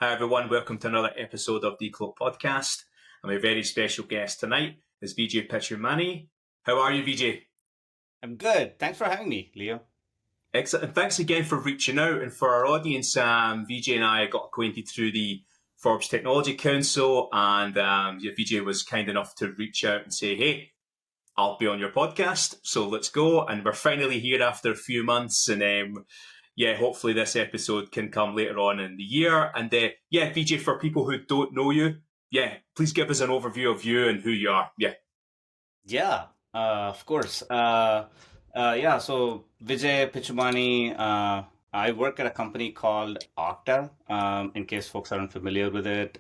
Hi everyone, welcome to another episode of the Cloak Podcast. And my very special guest tonight is Vijay Pitchumani. How are you, Vijay? I'm good. Thanks for having me, Leo. Excellent. And thanks again for reaching out. And for our audience, Vijay and I got acquainted through the Forbes Technology Council. And Vijay was kind enough to reach out and say, hey, I'll be on your podcast. So let's go. And we're finally here after a few months. And hopefully this episode can come later on in the year. And Vijay, for people who don't know you, please give us an overview of you and who you are. Yeah, of course. So Vijay Pitchumani, I work at a company called Okta. In case folks aren't familiar with it,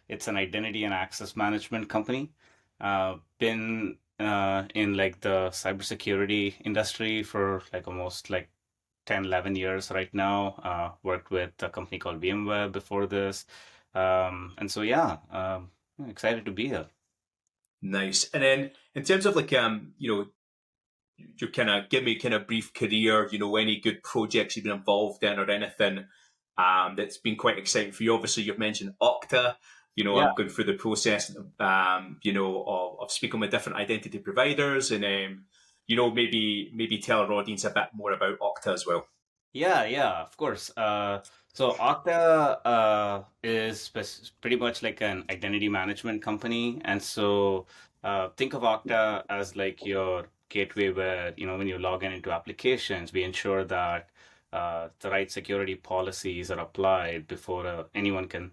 it's an identity and access management company. Been in like the cybersecurity industry for like almost like 10, 11 years right now. Worked with a company called VMware before this. Excited to be here. Nice. And then in terms of you kind of give me kind of brief career, any good projects you've been involved in or anything that's been quite exciting for you. Obviously, you've mentioned Okta. Yeah. I'm going through the process, of speaking with different identity providers and, maybe tell our audience a bit more about Okta as well. Yeah, of course. So Okta is pretty much like an identity management company, and so think of Okta as like your gateway where when you log in into applications, we ensure that the right security policies are applied before anyone can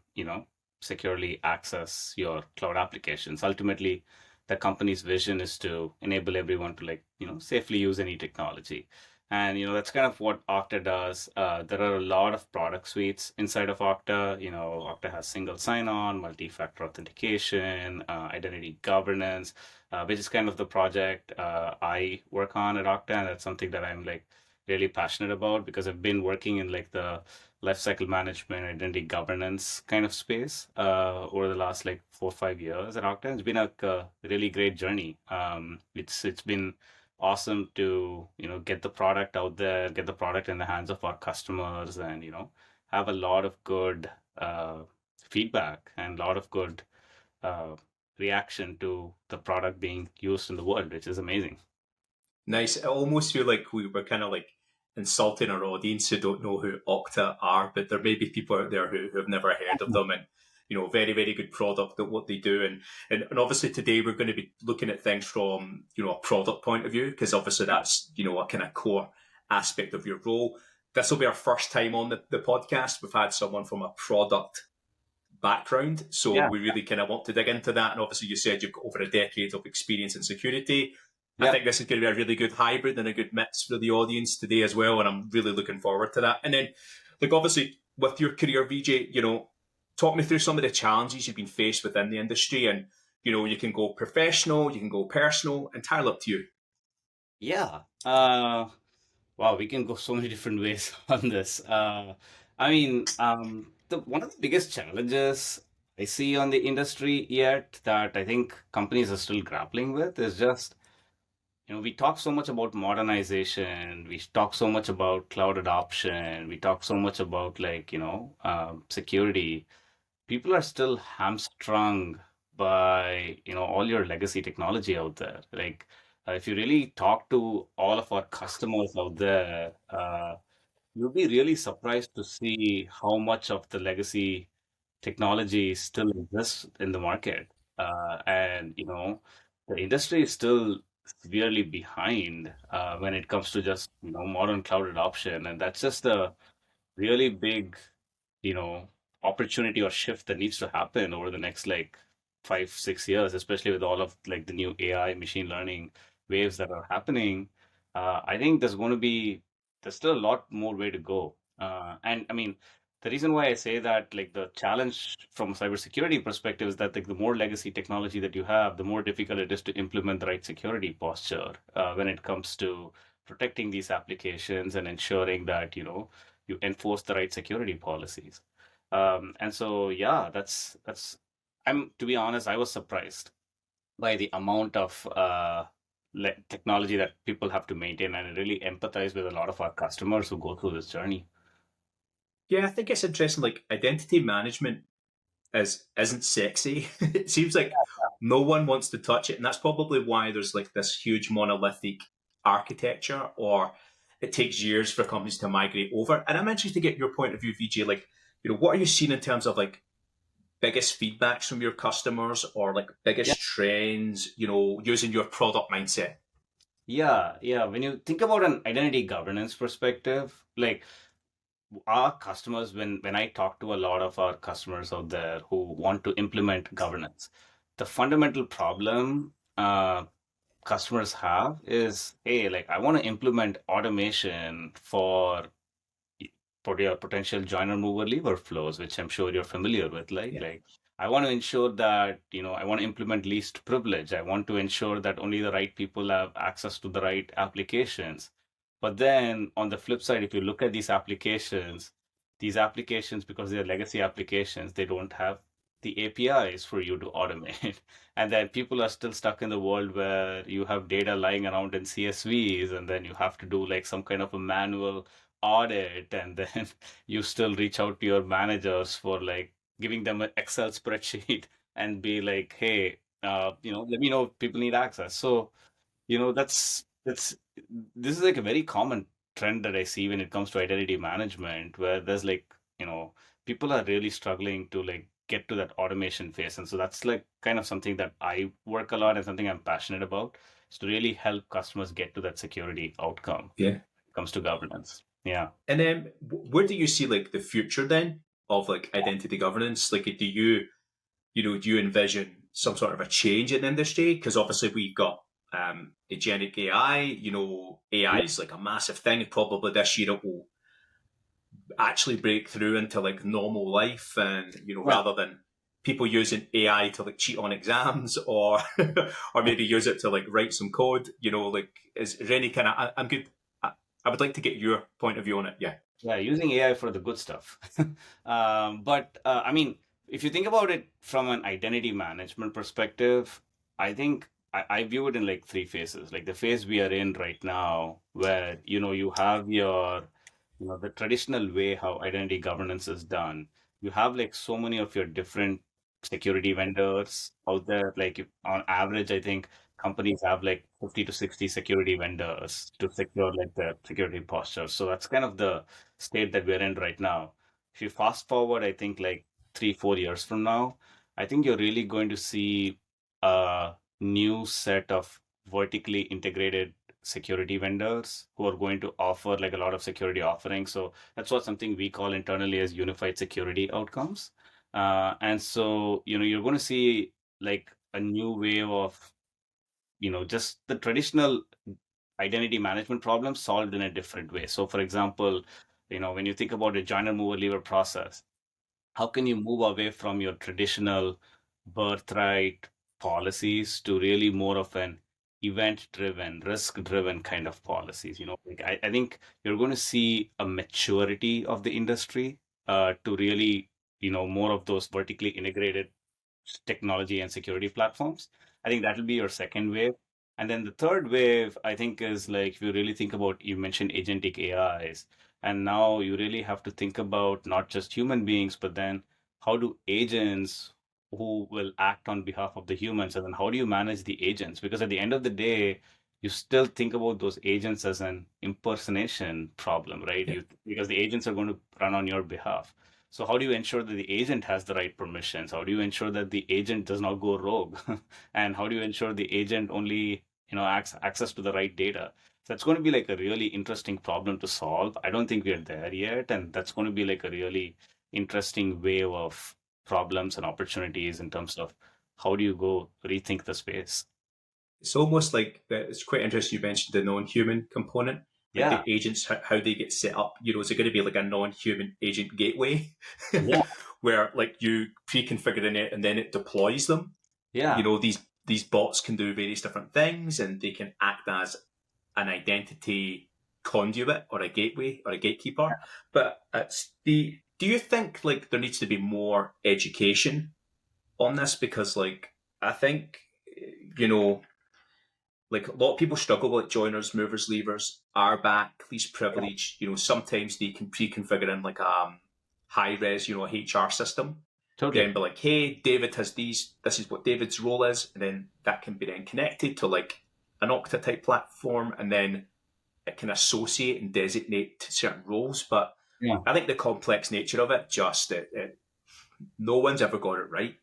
securely access your cloud applications. Ultimately, the company's vision is to enable everyone to safely use any technology. And that's kind of what Okta does. There are a lot of product suites inside of Okta. Okta has single sign-on, multi-factor authentication, identity governance, which is kind of the project I work on at Okta, and that's something that I'm like really passionate about because I've been working in like the lifecycle management, identity governance kind of space over the last like 4 or 5 years at Okta. It's been a really great journey. It's been awesome to get the product out there, get the product in the hands of our customers, and have a lot of good feedback and a lot of good uh, reaction to the product being used in the world, which is amazing. Nice. I almost feel like we were kind of like insulting our audience who don't know who Okta are, but there may be people out there who have never heard of them and, very, very good product at what they do. And obviously today we're going to be looking at things from, a product point of view, because obviously that's, a kind of core aspect of your role. This will be our first time on the podcast. We've had someone from a product background. So Yeah, we really kind of want to dig into that. And obviously you said you've got over a decade of experience in security. I yeah. think this is going to be a really good hybrid and a good mix for the audience today as well. And I'm really looking forward to that. And then, like, obviously, with your career, Vijay, talk me through some of the challenges you've been faced within the industry. And, you can go professional, you can go personal, entirely up to you. Yeah. Wow, we can go so many different ways on this. The one of the biggest challenges I see on the industry yet that I think companies are still grappling with is just, we talk so much about modernization, we talk so much about cloud adoption, we talk so much about security. People are still hamstrung by all your legacy technology out there. Like if you really talk to all of our customers out there, you'll be really surprised to see how much of the legacy technology still exists in the market. And the industry is still severely behind when it comes to just modern cloud adoption, and that's just a really big you know, opportunity or shift that needs to happen over the next like 5, 6 years, especially with all of like the new AI machine learning waves that are happening. I think there's still a lot more way to go. And I mean, the reason why I say that, like the challenge from a cybersecurity perspective is that like the more legacy technology that you have, the more difficult it is to implement the right security posture when it comes to protecting these applications and ensuring that, you enforce the right security policies. And so, yeah, that's. I'm to be honest, I was surprised by the amount of technology that people have to maintain, and I really empathize with a lot of our customers who go through this journey. Yeah, I think it's interesting. Like identity management isn't sexy. It seems like no one wants to touch it, and that's probably why there's like this huge monolithic architecture, or it takes years for companies to migrate over. And I'm interested to get your point of view, VJ. Like, what are you seeing in terms of like biggest feedbacks from your customers, or like Yeah. biggest trends? Using your product mindset. Yeah. When you think about an identity governance perspective, like our customers, when I talk to a lot of our customers out there who want to implement governance, the fundamental problem customers have is, hey, like I want to implement automation for your potential joiner mover lever flows, which I'm sure you're familiar with. Yeah. Like I want to ensure that, I want to implement least privilege. I want to ensure that only the right people have access to the right applications. But then on the flip side, if you look at these applications, because they're legacy applications, they don't have the APIs for you to automate. And then people are still stuck in the world where you have data lying around in CSVs, and then you have to do like some kind of a manual audit, and then you still reach out to your managers for like giving them an Excel spreadsheet and be like, hey, let me know if people need access. So, that's this is like a very common trend that I see when it comes to identity management, where there's like, you know, people are really struggling to like get to that automation phase. And so that's like kind of something that I work a lot and something I'm passionate about, is to really help customers get to that security outcome Yeah. when it comes to governance. Yeah. And then where do you see like the future then of like identity governance? Like, do you envision some sort of a change in the industry? Because obviously we've got agentic AI. AI Yeah. is like a massive thing. Probably this year it will actually break through into like normal life, and Yeah. rather than people using AI to like cheat on exams, or or maybe use it to like write some code. Like is there any kind of? I'm good. I would like to get your point of view on it. Yeah. Yeah, using AI for the good stuff. But I mean, if you think about it from an identity management perspective, I think I view it in like three phases. Like the phase we are in right now, where you have the traditional way how identity governance is done. You have like so many of your different security vendors out there. Like on average, I think companies have like 50 to 60 security vendors to secure like their security posture. So that's kind of the state that we're in right now. If you fast forward, I think like 3, 4 years from now, I think you're really going to see a new set of vertically integrated security vendors who are going to offer like a lot of security offerings. So that's what something we call internally as unified security outcomes. And so, you're going to see like a new wave of, just the traditional identity management problems solved in a different way. So, for example, when you think about a joiner mover lever process, how can you move away from your traditional birthright policies to really more of an event driven, risk driven kind of policies? Like I think you're going to see a maturity of the industry to really, more of those vertically integrated technology and security platforms. I think that'll be your second wave. And then the third wave, I think, is like if you really think about, you mentioned agentic AIs, and now you really have to think about not just human beings, but then how do agents who will act on behalf of the humans, and then how do you manage the agents? Because at the end of the day, you still think about those agents as an impersonation problem, right? Yeah. Because the agents are going to run on your behalf. So how do you ensure that the agent has the right permissions? How do you ensure that the agent does not go rogue? And how do you ensure the agent only, access to the right data? So that's going to be like a really interesting problem to solve. I don't think we're there yet, and that's going to be like a really interesting wave of problems and opportunities in terms of how do you go rethink the space. It's almost like it's quite interesting. You mentioned the non-human component, like Yeah, the agents, how they get set up. Is it going to be like a non-human agent gateway, yeah, where like you pre-configure in it and then it deploys them? yeah, These bots can do various different things, and they can act as an identity conduit or a gateway or a gatekeeper. But do you think like there needs to be more education on this? Because like I think you know like a lot of people struggle with joiners, movers, levers, are back, least yeah, privilege. Sometimes they can pre-configure in like high res, HR system. Totally. Then be like, hey, David has these. This is what David's role is, and then that can be then connected to like an Okta type platform, and then it can associate and designate certain roles. But Yeah. I think the complex nature of it, just no one's ever got it right.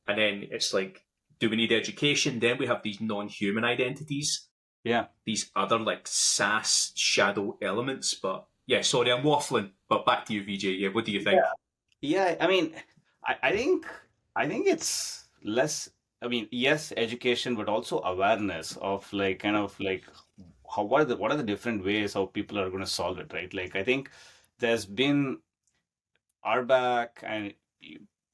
And then it's like, do we need education? Then we have these non-human identities, Yeah. these other like SaaS shadow elements. But yeah, sorry, I'm waffling. But back to you, Vijay. Yeah, what do you think? Yeah, I mean, I think it's less. I mean, yes, education, but also awareness of like kind of like how what are the different ways how people are going to solve it, right? Like I think there's been RBAC, and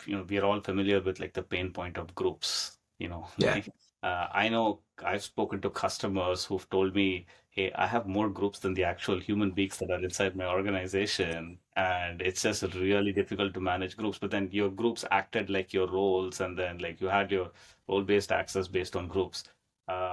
we are all familiar with like the pain point of groups. Yeah. Like I know I've spoken to customers who've told me, "Hey, I have more groups than the actual human beings that are inside my organization, and it's just really difficult to manage groups." But then your groups acted like your roles, and then like you had your role-based access based on groups.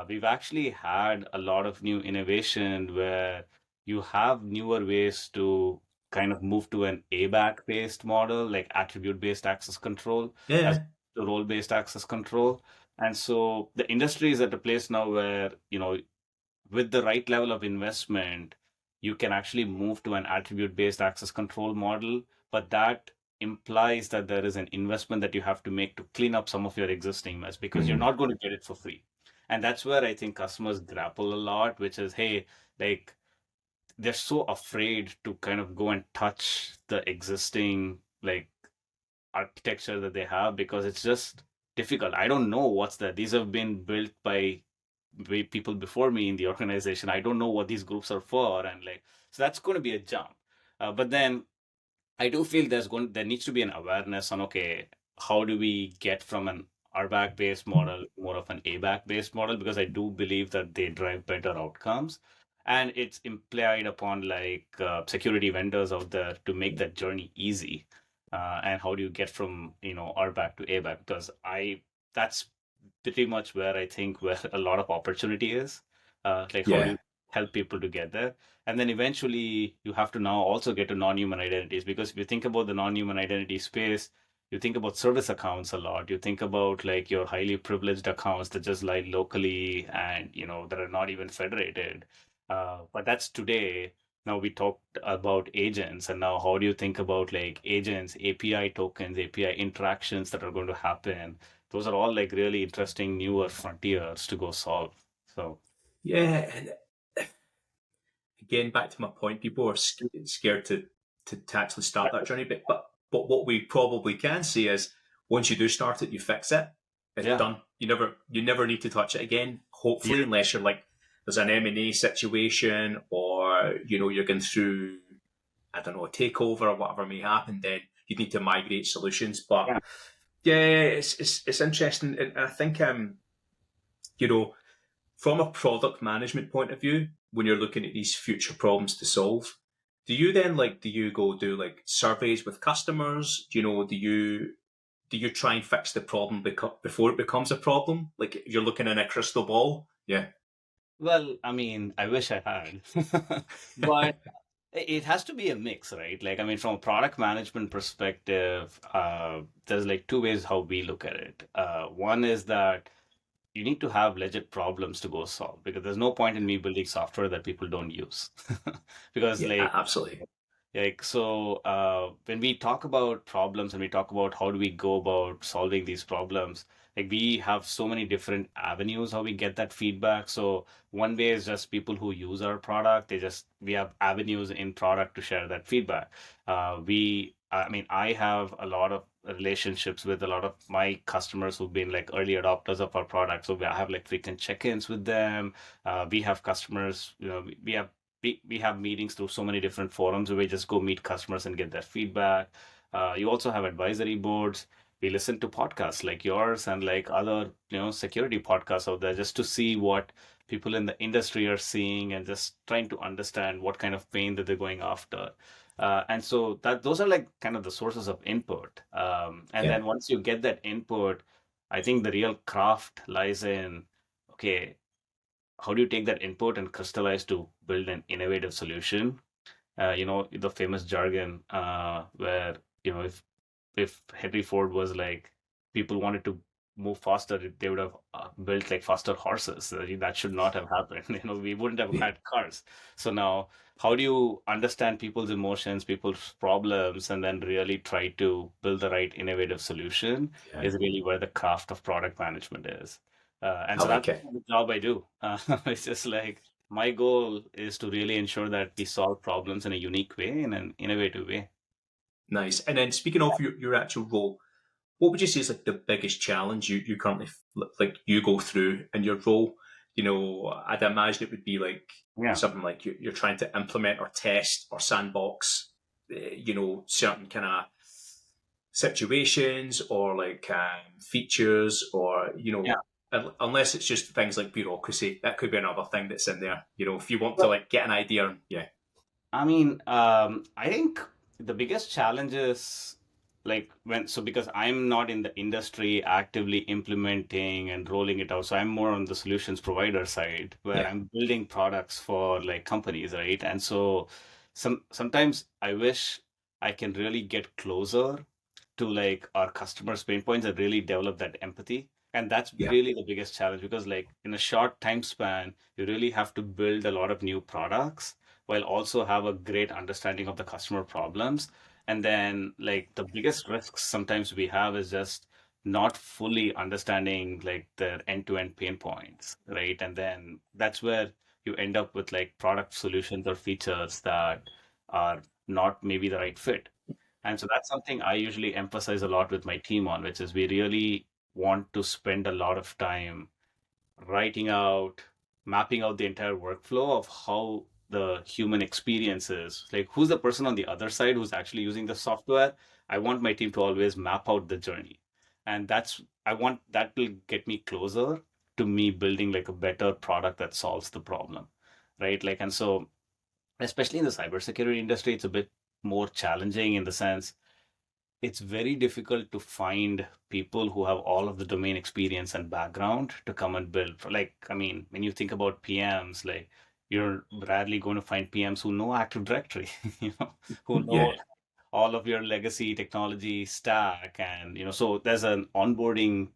We've actually had a lot of new innovation where you have newer ways to kind of move to an ABAC based model, like attribute based access control, as Yeah. to role based access control. And so the industry is at a place now where, with the right level of investment, you can actually move to an attribute based access control model. But that implies that there is an investment that you have to make to clean up some of your existing mess because you're not going to get it for free. And that's where I think customers grapple a lot, which is, hey, like, they're so afraid to kind of go and touch the existing like architecture that they have because it's just difficult. I don't know what's that. These have been built by people before me in the organization. I don't know what these groups are for, and like so that's going to be a jump. But then I do feel there needs to be an awareness on okay, how do we get from an RBAC based model more of an ABAC based model because I do believe that they drive better outcomes, and it's implied upon like security vendors out there to make that journey easy. And how do you get from RBAC to ABAC? Because I that's pretty much where I think where a lot of opportunity is. Like how do Yeah. you help people to get there? And then eventually you have to now also get to non-human identities because if you think about the non-human identity space, you think about service accounts a lot. You think about like your highly privileged accounts that just lie locally and that are not even federated. But that's today. Now we talked about agents, and now how do you think about like agents, API tokens, API interactions that are going to happen? Those are all like really interesting newer frontiers to go solve. So Yeah. And again, back to my point, people are scared to actually start that journey. But what we probably can say is once you do start it, you fix it. It's yeah, done. You never need to touch it again. Hopefully, yeah, unless you're like there's an M&A situation or you're going through I don't know a takeover or whatever may happen. Then you need to migrate solutions. But yeah. yeah, it's interesting, and I think you know from a product management point of view, when you're looking at these future problems to solve, do you go do like surveys with customers? Do you try and fix the problem before it becomes a problem? Like you're looking in a crystal ball? Yeah. Well, I mean, I wish I had, but it has to be a mix, right? Like, I mean, from a product management perspective, there's like two ways how we look at it. One is that you need to have legit problems to go solve because there's no point in me building software that people don't use. Because Yeah, absolutely. when we talk about problems and we talk about how do we go about solving these problems, like we have so many different avenues how we get that feedback. So one way is just people who use our product. We have avenues in product to share that feedback. I mean, I have a lot of relationships with a lot of my customers who've been like early adopters of our product. So I have like frequent check-ins with them. We have customers, we have meetings through so many different forums where we just go meet customers and get their feedback. You also have advisory boards. We listen to podcasts like yours and like other, security podcasts out there just to see what people in the industry are seeing and just trying to understand what kind of pain that they're going after. And so that those are like kind of the sources of input. And Yeah. then once you get that input, I think the real craft lies in, okay, how do you take that input and crystallize to build an innovative solution? The famous jargon where if Henry Ford was like, people wanted to move faster, they would have built like faster horses. That should not have happened. We wouldn't have had cars. So now, how do you understand people's emotions, people's problems, and then really try to build the right innovative solution Yeah, is really where the craft of product management is. And I so that's like it. the job I do. It's just like my goal is to really ensure that we solve problems in a unique way, in an innovative way. Nice. And then speaking of your actual role, what would you say is like the biggest challenge you currently like you go through in your role? I'd imagine it would be like Yeah. something like you're trying to implement or test or sandbox, certain kind of situations or like features or Yeah. unless it's just things like bureaucracy, that could be another thing that's in there. If you want to Well, like get an idea, yeah, I mean, I think the biggest challenge is like because I'm not in the industry actively implementing and rolling it out. So I'm more on the solutions provider side where yeah, I'm building products for like companies, right? And so sometimes I wish I can really get closer to like our customers' pain points and really develop that empathy. And that's yeah, really the biggest challenge because like in a short time span, you really have to build a lot of new products while also have a great understanding of the customer problems. And then like the biggest risks sometimes we have is just not fully understanding like the end-to-end pain points, right? And then that's where you end up with like product solutions or features that are not maybe the right fit. And so that's something I usually emphasize a lot with my team on, which is we really want to spend a lot of time writing out, mapping out the entire workflow of how the human experience is. Like, who's the person on the other side who's actually using the software? I want my team to always map out the journey. And I want that will get me closer to me building like a better product that solves the problem. Right. Like, and so, especially in the cybersecurity industry, it's a bit more challenging in the sense it's very difficult to find people who have all of the domain experience and background to come and build. Like, I mean, when you think about PMs, like you're rarely going to find PMs who know Active Directory, who know yeah. all of your legacy technology stack. And, so there's an onboarding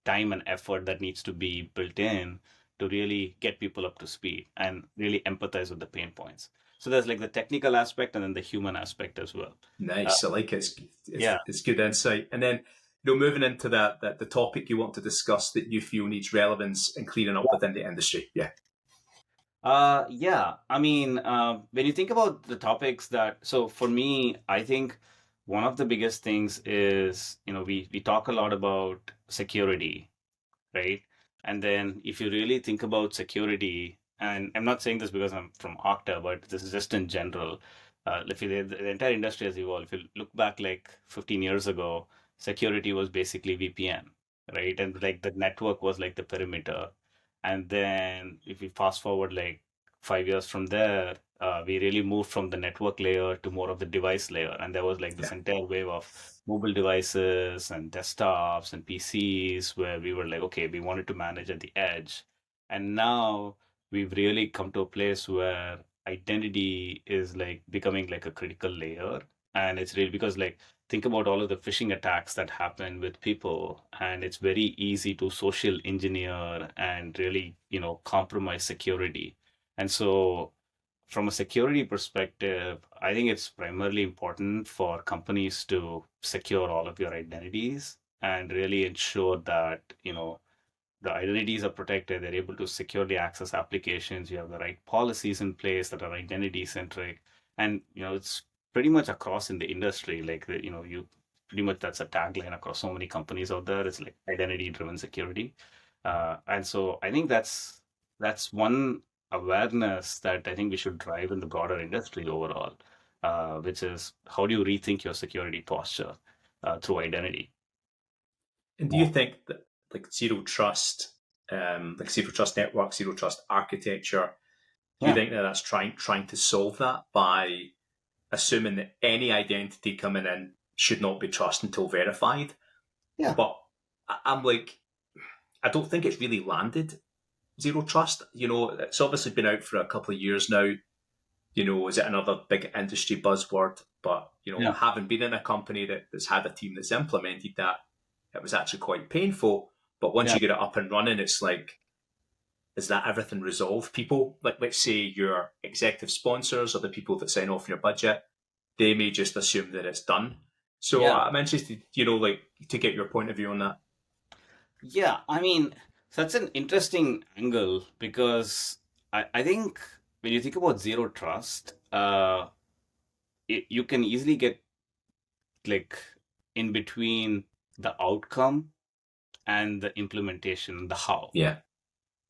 time and effort that needs to be built in to really get people up to speed and really empathize with the pain points. So there's like the technical aspect and then the human aspect as well. Uh, Nice. I like it. yeah. It's good insight. And then, moving into that the topic you want to discuss that you feel needs relevance and clearing up within the industry. Yeah. Yeah. I mean, when you think about the topics so for me, I think one of the biggest things is, we talk a lot about security, right? And then if you really think about security, and I'm not saying this because I'm from Okta, but this is just in general. If the entire industry has evolved, if you look back like 15 years ago, security was basically VPN, right? And like the network was like the perimeter. And then if we fast forward like 5 years from there, we really moved from the network layer to more of the device layer. And there was like this Yeah. entire wave of mobile devices and desktops and PCs where we were like, okay, we wanted to manage at the edge. And now we've really come to a place where identity is like becoming like a critical layer. And it's really because like think about all of the phishing attacks that happen with people, and it's very easy to social engineer and really, compromise security. And so from a security perspective, I think it's primarily important for companies to secure all of your identities and really ensure that, the identities are protected, they're able to securely access applications, you have the right policies in place that are identity centric. And, it's pretty much across in the industry, like, you pretty much that's a tagline across so many companies out there. It's like identity driven security. And so I think that's one awareness that I think we should drive in the broader industry overall, which is how do you rethink your security posture through identity? And do you think that like zero trust network, zero trust architecture, do you Yeah, think that that's trying to solve that by assuming that any identity coming in should not be trusted until verified? yeah, But I'm like, I don't think it's really landed zero trust. It's obviously been out for a couple of years now. Is it another big industry buzzword? But, Yeah. having been in a company that's had a team that's implemented that, it was actually quite painful. But once Yeah. you get it up and running, it's like, is that everything resolved? People, like, let's say your executive sponsors or the people that sign off your budget, they may just assume that it's done. So Yeah. I'm interested, like, to get your point of view on that. Yeah. I mean, that's an interesting angle because I think when you think about zero trust, you can easily get like in between the outcome and the implementation, the how, Yeah.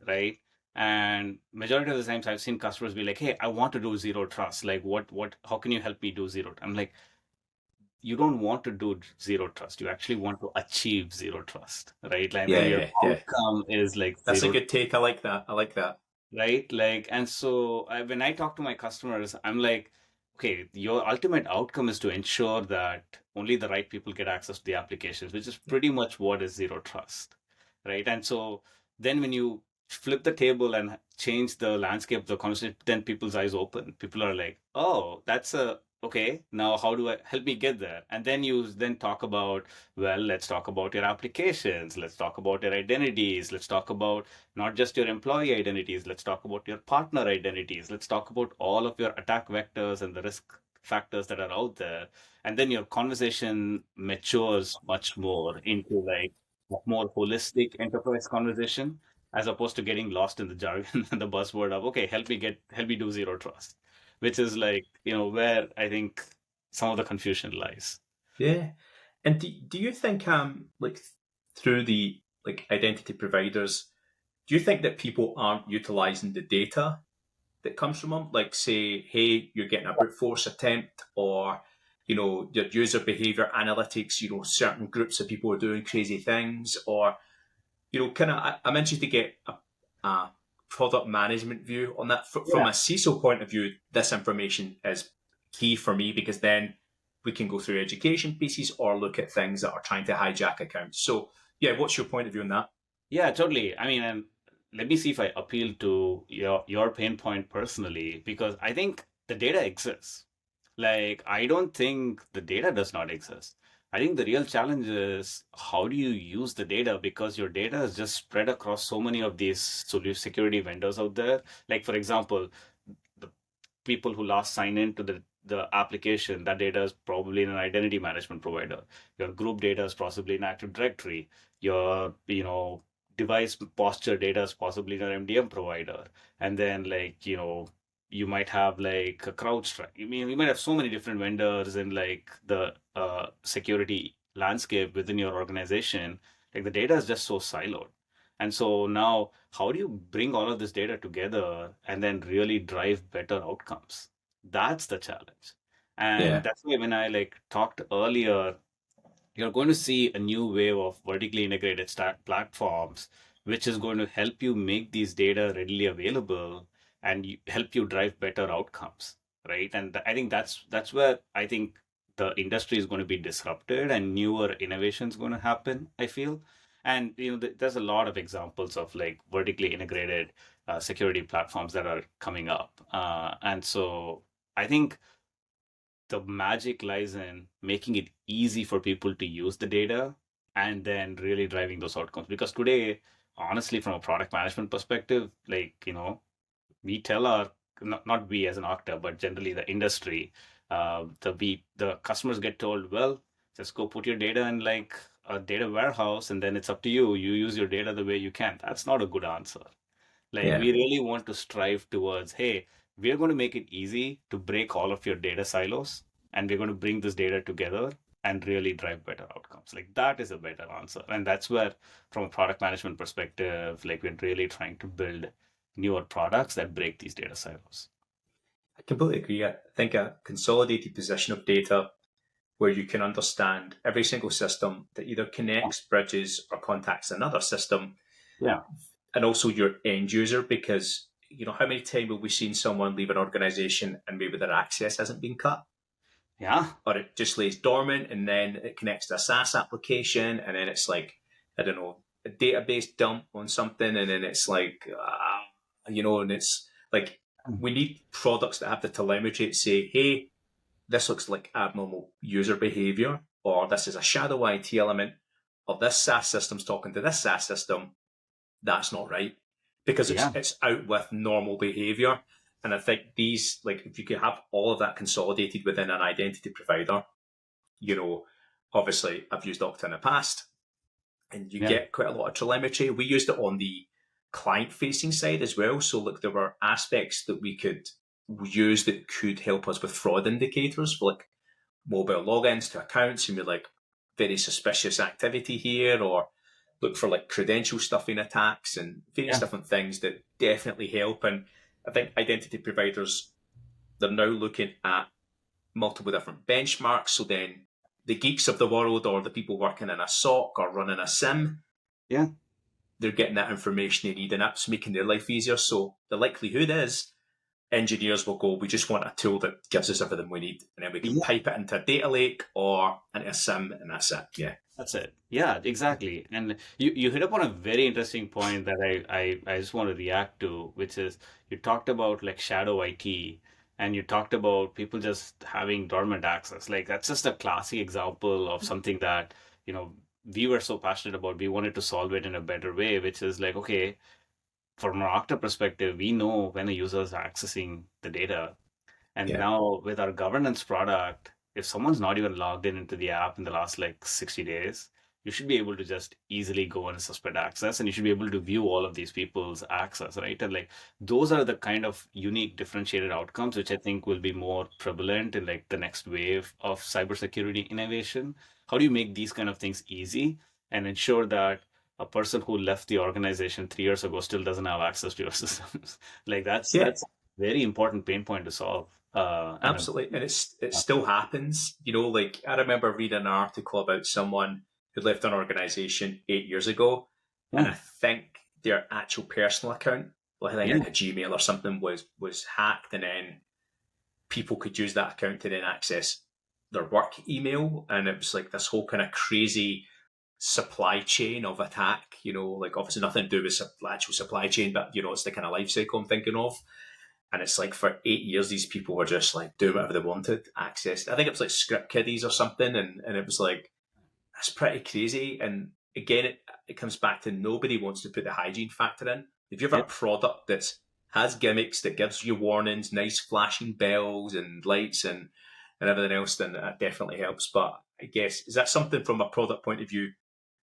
right? And majority of the times I've seen customers be like, "Hey, I want to do zero trust. Like, how can you help me do zero?" I'm like, you don't want to do zero trust. You actually want to achieve zero trust, right? And Yeah, then your yeah, yeah. outcome is like That's a zero, good take. I like that. I like that. right? Like, and so when I talk to my customers, I'm like, okay, your ultimate outcome is to ensure that only the right people get access to the applications, which is pretty much what is zero trust, right? And so then when you flip the table and change the landscape of the conversation, then people's eyes open. People are like, oh, that's a okay. Now, how do I help me get there? And then you then talk about, well, let's talk about your applications. Let's talk about your identities. Let's talk about not just your employee identities. Let's talk about your partner identities. Let's talk about all of your attack vectors and the risk factors that are out there. And then your conversation matures much more into like a more holistic enterprise conversation as opposed to getting lost in the jargon and the buzzword of, okay, help me do zero trust, which is like, where I think some of the confusion lies. Yeah. And do you think like through the like identity providers, do you think that people aren't utilizing the data that comes from them? Like say, hey, you're getting a brute force attempt, or your user behavior analytics. Certain groups of people are doing crazy things, or kind of. I'm interested to get a product management view on that. From Yeah. a CISO point of view, this information is key for me because then we can go through education pieces or look at things that are trying to hijack accounts. So, yeah, what's your point of view on that? Yeah, totally. I mean, and let me see if I appeal to your pain point personally, because I think the data exists. Like, I don't think the data does not exist. I think the real challenge is how do you use the data because your data is just spread across so many of these solution security vendors out there. Like, for example, the people who last sign in to the application, that data is probably in an identity management provider. Your group data is possibly in Active Directory. Your, device posture data is possibly in an MDM provider. And then like, you might have like a CrowdStrike. I mean, you might have so many different vendors in like the security landscape within your organization. Like the data is just so siloed. And so now, how do you bring all of this data together and then really drive better outcomes? That's the challenge. And Yeah, that's why when I like talked earlier, you're going to see a new wave of vertically integrated stack platforms, which is going to help you make these data readily available and help you drive better outcomes, right? And I think that's where I think the industry is going to be disrupted and newer innovations going to happen, I feel. And there's a lot of examples of like vertically integrated security platforms that are coming up, and so I think the magic lies in making it easy for people to use the data and then really driving those outcomes. Because today, honestly, from a product management perspective, like, we tell our, not we as an Okta, but generally the industry, the customers get told, well, just go put your data in like a data warehouse and then it's up to you. You use your data the way you can. That's not a good answer. Like yeah. we really want to strive towards, hey, we're going to make it easy to break all of your data silos and we're going to bring this data together and really drive better outcomes. Like that is a better answer. And that's where, from a product management perspective, like we're really trying to build newer products that break these data silos. I completely agree. I think a consolidated position of data where you can understand every single system that either connects, bridges, or contacts another system, Yeah. and also your end user, because how many times have we seen someone leave an organization and maybe their access hasn't been cut, Yeah. or it just lays dormant, and then it connects to a SaaS application, and then it's like, I don't know, a database dump on something, and then it's like, and it's like, we need products that have the telemetry to say, hey, this looks like abnormal user behavior, or this is a shadow IT element, or this SaaS system's talking to this SaaS system, that's not right, because Yeah. it's out with normal behavior. And I think these, like, if you could have all of that consolidated within an identity provider, obviously I've used Okta in the past, and you Yeah. get quite a lot of telemetry. We used it on the client-facing side as well. So, like, there were aspects that we could use that could help us with fraud indicators for, like, mobile logins to accounts, and we're like, very suspicious activity here, or look for like credential stuffing attacks and various different things that definitely help. And I think identity providers, they're now looking at multiple different benchmarks. So then the geeks of the world, or the people working in a SOC or running a SIM, Yeah. they're getting that information they need, and that's making their life easier. So the likelihood is engineers will go, we just want a tool that gives us everything we need, and then we can pipe it into a data lake or into a SIM, and that's it. Yeah. That's it. Yeah, exactly. And you hit upon a very interesting point that I just want to react to, which is you talked about like shadow IT, and you talked about people just having dormant access. Like that's just a classic example of something that, we were so passionate about. We wanted to solve it in a better way, which is like, okay, from an Okta perspective, we know when a user is accessing the data. And now with our governance product, if someone's not even logged in into the app in the last like 60 days, you should be able to just easily go and suspend access, and you should be able to view all of these people's access, right? And like those are the kind of unique differentiated outcomes which I think will be more prevalent in like the next wave of cybersecurity innovation. How do you make these kind of things easy and ensure that a person who left the organization 3 years ago still doesn't have access to your systems? Like that's very important pain point to solve. Absolutely. And it still happens. Like I remember reading an article about someone who left an organization 8 years ago, and I think their actual personal account, like I think like a Gmail or something, was hacked, and then people could use that account to then access their work email, and it was like this whole kind of crazy supply chain of attack. Like obviously nothing to do with actual supply chain, but it's the kind of life cycle I'm thinking of. And it's like for 8 years, these people were just like doing whatever they wanted, accessed. I think it was like script kiddies or something. And it was like, that's pretty crazy. And again, it comes back to nobody wants to put the hygiene factor in. If you have a product that has gimmicks, that gives you warnings, nice flashing bells and lights and everything else, then that definitely helps. But I guess, is that something from a product point of view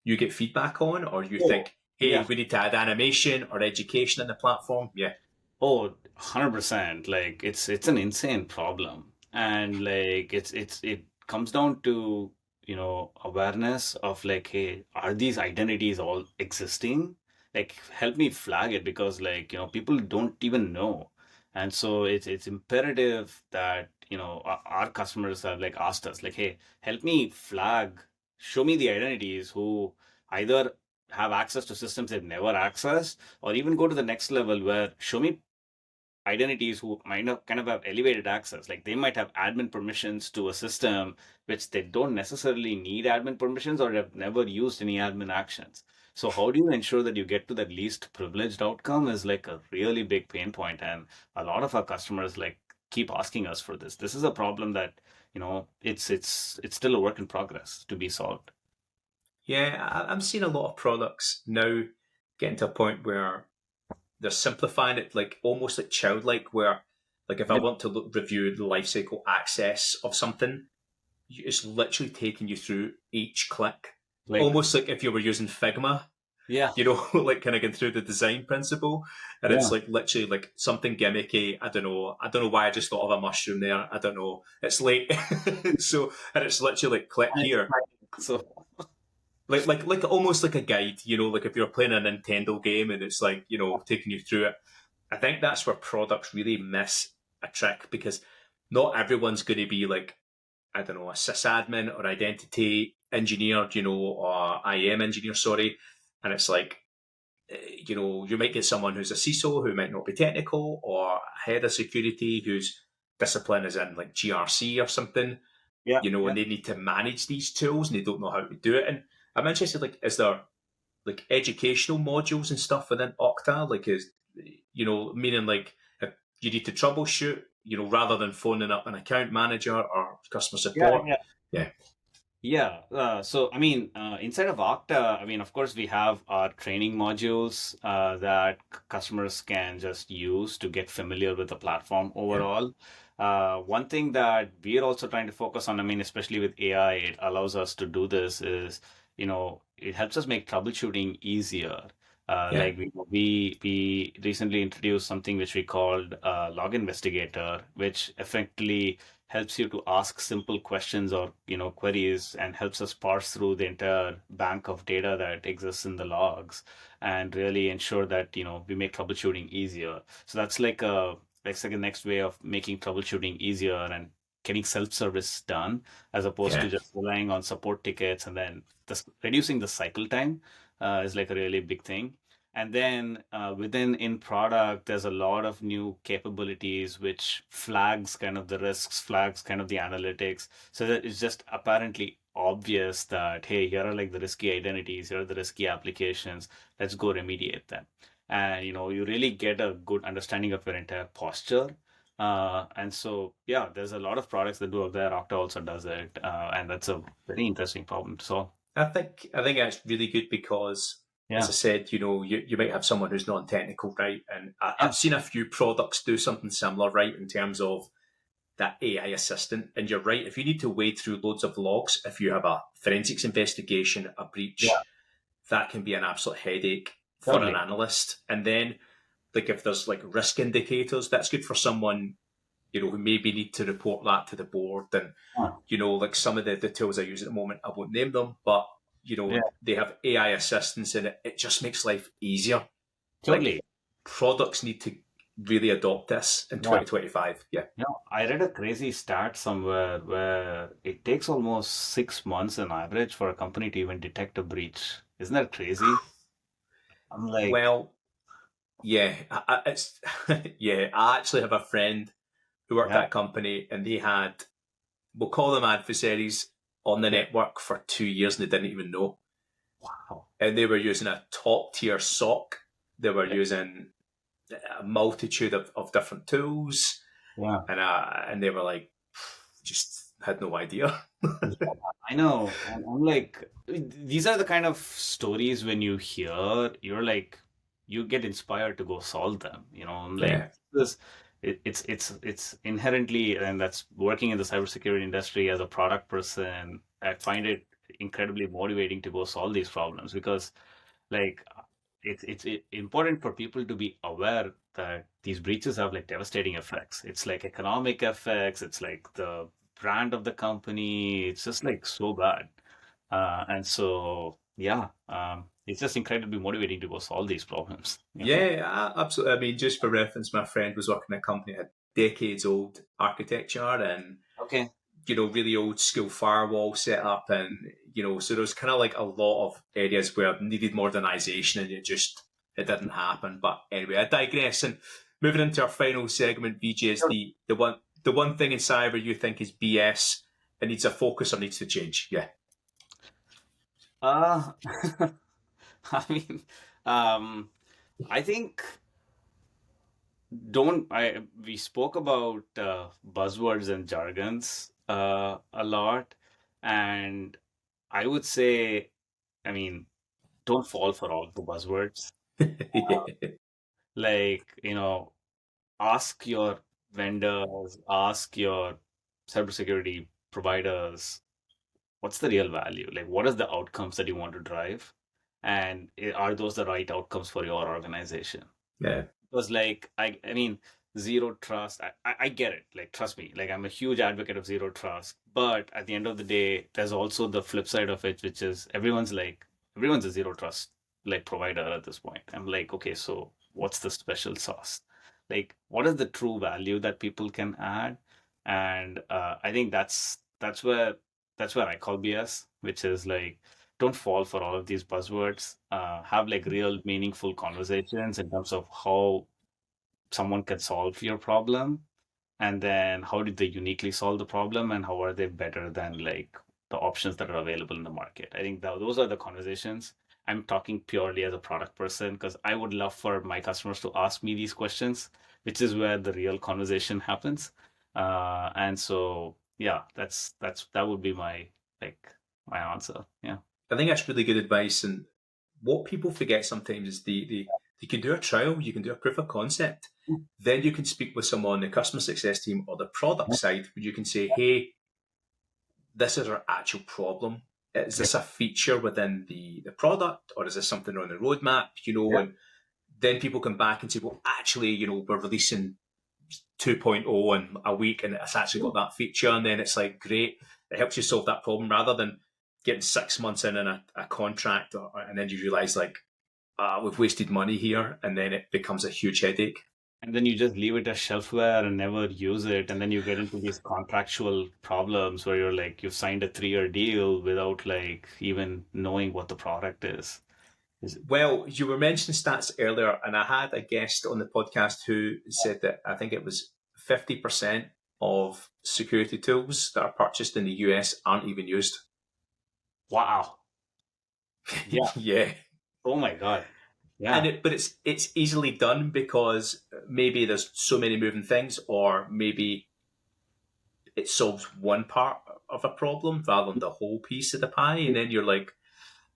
you get feedback on, or you think, hey, we need to add animation or education in the platform? Yeah. Oh, 100%. Like it's an insane problem. And like it comes down to, awareness of like, hey, are these identities all existing? Like help me flag it, because like, people don't even know. And so it's imperative that, our customers have like asked us like, hey, help me flag, show me the identities who either have access to systems they've never accessed, or even go to the next level where show me identities who might have kind of have elevated access. Like they might have admin permissions to a system which they don't necessarily need admin permissions, or have never used any admin actions. So how do you ensure that you get to that least privileged outcome is like a really big pain point. And a lot of our customers like keep asking us for this. This is a problem that, it's still a work in progress to be solved. Yeah, I'm seeing a lot of products now getting to a point where they're simplifying it, like almost like childlike, where like if I want to review the lifecycle access of something, it's literally taking you through each click, Like, almost like if you were using Figma, yeah, like kind of going through the design principle, and it's like literally like something gimmicky. I don't know why I just thought of a mushroom there. I don't know. It's late, so and it's literally like click here. so Like almost like a guide, like if you're playing a Nintendo game and it's like, taking you through it. I think that's where products really miss a trick, because not everyone's going to be like, I don't know, a sysadmin or identity engineer, or IAM engineer, sorry. And it's like, you might get someone who's a CISO who might not be technical, or a head of security whose discipline is in like GRC or something, and they need to manage these tools and they don't know how to do it. And I'm interested, like, is there like educational modules and stuff within Okta? Like, meaning like if you need to troubleshoot rather than phoning up an account manager or customer Yeah, support. yeah. Yeah, Yeah. So, I mean, inside of Okta, I mean, of course, we have our training modules that customers can just use to get familiar with the platform yeah, overall. One thing that we're also trying to focus on, I mean, especially with AI, it allows us to do this is, it helps us make troubleshooting easier. yeah, Like we recently introduced something which we called Log Investigator, which effectively helps you to ask simple questions or queries and helps us parse through the entire bank of data that exists in the logs and really ensure that we make troubleshooting easier. So that's like a next way of making troubleshooting easier and getting self-service done as opposed to yeah, just relying on support tickets, and then reducing the cycle time is like a really big thing. And then within in product, there's a lot of new capabilities which flags kind of the risks, flags kind of the analytics, so that it's just apparently obvious that, hey, here are like the risky identities, here are the risky applications, let's go remediate them. And you really get a good understanding of your entire posture. And so, yeah, there's a lot of products that do it there. Okta also does it, and that's a very interesting problem to solve. I think that's really good because, as Yeah, I said, you might have someone who's non-technical, right? And yeah, I've seen a few products do something similar, right, in terms of that AI assistant. And you're right, if you need to wade through loads of logs, if you have a forensics investigation, a yeah, breach, that can be an absolute headache for an totally. analyst. And then, like, if there's like risk indicators, that's good for someone, who maybe need to report that to the board. And, Huh. like some of the tools I use at the moment, I won't name them, but, Yeah, they have AI assistance in it. It just makes life easier. Like, totally. products need to really adopt this in Yeah. 2025. Yeah. I read a crazy stat somewhere where it takes almost 6 months on average for a company to even detect a breach. Isn't that crazy? I'm like, Well, yeah, it's yeah. I actually have a friend who worked yeah, at a company, and they had, we'll call them adversaries on the okay, network for 2 years, and they didn't even know. wow. And they were using a top tier SOC. They were Okay. using a multitude of different tools, Yeah. and they were like, just had no idea. Yeah, I know. And I'm like, these are the kind of stories when you hear, you're like, you get inspired to go solve them. I'm like, Yeah, this, it's inherently, and that's working in the cybersecurity industry as a product person, I find it incredibly motivating to go solve these problems because, like, it's important for people to be aware that these breaches have like devastating effects. It's like economic effects. It's like the brand of the company. It's just like so bad. And so, yeah, it's just incredibly motivating to go solve these problems. yeah, absolutely. I mean, just for reference, my friend was working in a company that had decades old architecture and Okay. really old school firewall setup, and so there's kind of like a lot of areas where it needed modernization, and it didn't happen. But anyway, I digress. And moving into our final segment, VJ, is Sure. the one thing in cyber you think is BS, it needs a focus or needs to change. Yeah. Uh, I mean, um, I think don't I we spoke about buzzwords and jargons a lot, and I would say, I mean, don't fall for all the buzzwords. Yeah. Like, ask your vendors, ask your cybersecurity providers, what's the real value? Like, what is the outcomes that you want to drive? And are those the right outcomes for your organization? Yeah. Because like I mean, zero trust, I get it, like trust me, like I'm a huge advocate of zero trust, but at the end of the day there's also the flip side of it, which is everyone's a zero trust like provider at this point. I'm like, okay, so what's the special sauce? Like, what is the true value that people can add? And I think that's where I call BS, which is like, don't fall for all of these buzzwords. Have like real meaningful conversations in terms of how someone can solve your problem, and then how did they uniquely solve the problem, and how are they better than like the options that are available in the market. I think those are the conversations. I'm talking purely as a product person because I would love for my customers to ask me these questions, which is where the real conversation happens. And so, yeah, that would be my my answer. Yeah. I think that's really good advice. And what people forget sometimes is you can do a trial, you can do a proof of concept. Then you can speak with someone on the customer success team or the product side, where you can say, hey, this is our actual problem. Is this a feature within the product, or is this something on the roadmap? And then people come back and say, well, actually, we're releasing 2.0 in a week and it's actually got that feature. And then it's like, great, it helps you solve that problem rather than getting 6 months in a contract and then you realize like, we've wasted money here, and then it becomes a huge headache. And then you just leave it as shelfware and never use it. And then you get into these contractual problems where you're like, you've signed a 3-year deal without like even knowing what the product is. Well, you were mentioning stats earlier, and I had a guest on the podcast who said that I think it was 50% of security tools that are purchased in the US aren't even used. Wow. Yeah. Yeah. Oh my God. Yeah. But it's easily done because maybe there's so many moving things, or maybe it solves one part of a problem rather than the whole piece of the pie. And then you're like,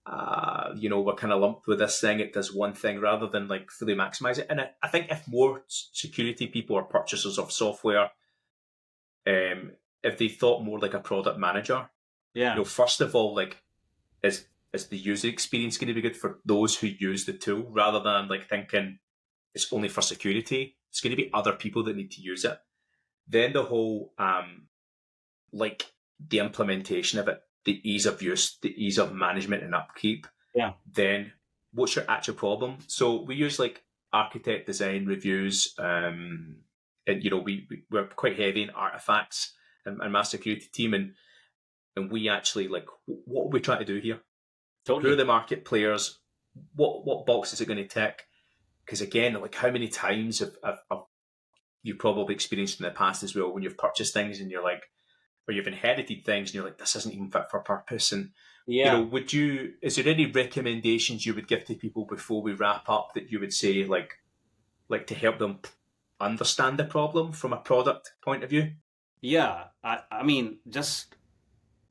we're kind of lumped with this thing. It does one thing rather than like fully maximize it. And I think if more security people or purchasers of software, if they thought more like a product manager, first of all, like, is the user experience going to be good for those who use the tool rather than like thinking it's only for security? It's going to be other people that need to use it. Then the whole, like the implementation of it, the ease of use, the ease of management and upkeep. Yeah. Then what's your actual problem? So we use like architect design reviews, and we're quite heavy in artifacts and master security team, and we actually like, what are we trying to do here? Totally. Who are the market players? What box is it going to tick? Because again, like how many times have you probably experienced in the past as well when you've purchased things and you're like, or you've inherited things and you're like, this isn't even fit for purpose. And is there any recommendations you would give to people before we wrap up that you would say like to help them understand the problem from a product point of view? Yeah, I mean, just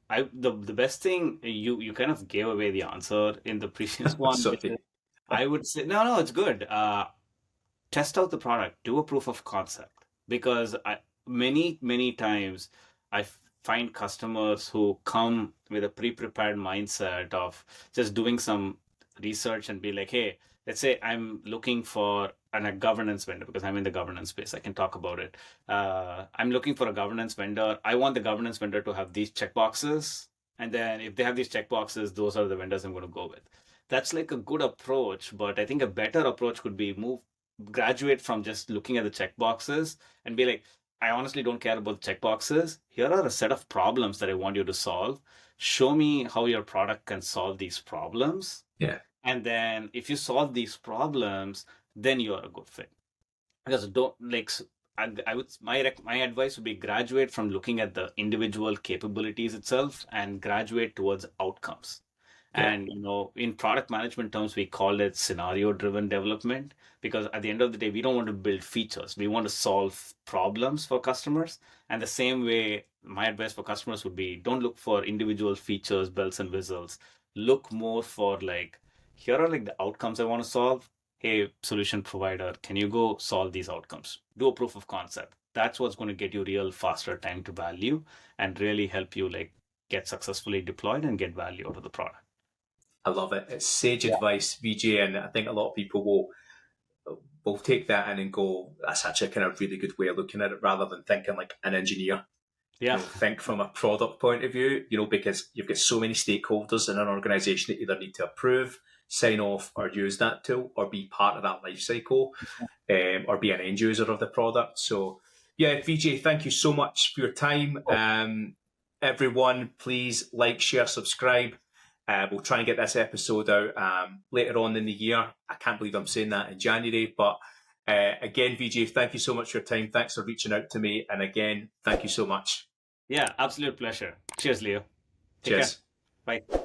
the best thing, you kind of gave away the answer in the previous one. I would say no, it's good. Test out the product, do a proof of concept, because many times I find customers who come with a pre-prepared mindset of just doing some research and be like, hey, let's say I'm looking for a governance vendor because I'm in the governance space. I can talk about it. I'm looking for a governance vendor. I want the governance vendor to have these checkboxes. And then if they have these checkboxes, those are the vendors I'm going to go with. That's like a good approach. But I think a better approach could be graduate from just looking at the checkboxes and be like, I honestly don't care about the checkboxes. Here are a set of problems that I want you to solve. Show me how your product can solve these problems. Yeah. And then if you solve these problems, then you are a good fit. Because my advice would be graduate from looking at the individual capabilities itself and graduate towards outcomes. Yeah. And in product management terms, we call it scenario-driven development, because at the end of the day, we don't want to build features. We want to solve problems for customers. And the same way, my advice for customers would be, don't look for individual features, bells and whistles. Look more for like, here are like the outcomes I want to solve. Hey, solution provider, can you go solve these outcomes? Do a proof of concept. That's what's going to get you real faster time to value and really help you like get successfully deployed and get value out of the product. I love it. It's sage advice, Vijay, and I think a lot of people will take that in and go, that's actually a kind of really good way of looking at it, rather than thinking like an engineer. Yeah. Think from a product point of view, because you've got so many stakeholders in an organization that either need to approve, sign off, or use that tool, or be part of that life cycle, or be an end user of the product. So, yeah, Vijay, thank you so much for your time. Everyone, please like, share, subscribe. We'll try and get this episode out later on in the year. I can't believe I'm saying that in January, but again, Vijay, thank you so much for your time. Thanks for reaching out to me. And again, thank you so much. Yeah, absolute pleasure. Cheers, Leo. Take Cheers. care. Bye.